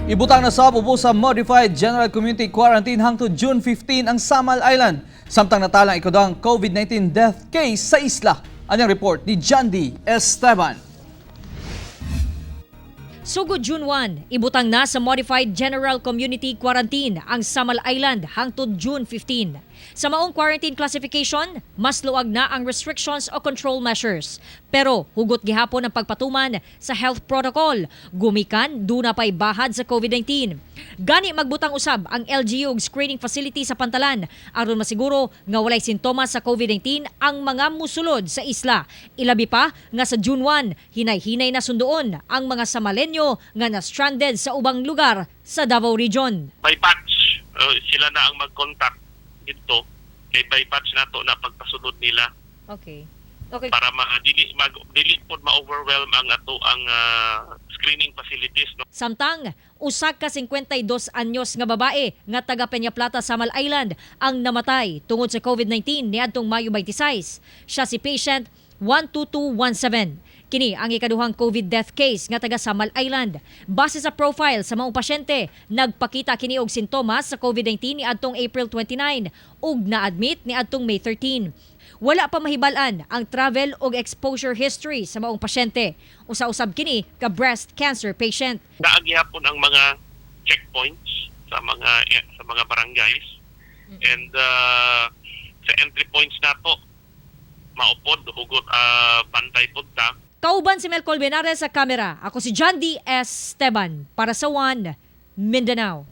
Ibutang na sab upo sa Modified General Community Quarantine hangtod June 15 ang Samal Island. Samtang natalang ikodang COVID-19 death case sa isla. Anyang report ni Jandy Esteban. Sugod June 1, ibutang na sa Modified General Community Quarantine ang Samal Island hangtod June 15. Sa maong quarantine classification, mas luwag na ang restrictions o control measures. Pero hugot gihapon ang pagpatuman sa health protocol. Gumikan, duna pa'y bahad sa COVID-19. Gani magbutang usab ang LGU screening facility sa Pantalan aron masiguro nga walay sintomas sa COVID-19 ang mga musulod sa isla. Ilabi pa nga sa June 1, hinay-hinay na sundoon ang mga Samalenyo nga na-stranded sa ubang lugar sa Davao Region. By batch, sila na ang mag-contact dito kay by batch nato na pagpasunod nila. Okay. Para dili pod ma-overwhelm ang ato ang screening facilities, no? Samtang usa ka 52 anyos nga babae nga taga Peñaplata, Samal Island ang namatay tungod sa COVID-19 niadtong Mayo 26. Siya si patient 12217. Kini ang ikaduhang COVID death case nga taga Samal Island. Base sa profile sa mga pasyente, nagpakita kini og sintomas sa COVID-19 niadtong April 29 ug na-admit niadtong May 13. Wala pa mahibalan ang travel o exposure history sa maong pasyente. Usa-usab kini ka breast cancer patient. Naagihapon ang mga checkpoints sa mga barangays. And sa entry points nato maupod hugot bantay punta. Kauban si Melcol Benares sa kamera. Ako si Jandy Esteban para sa One Mindanao.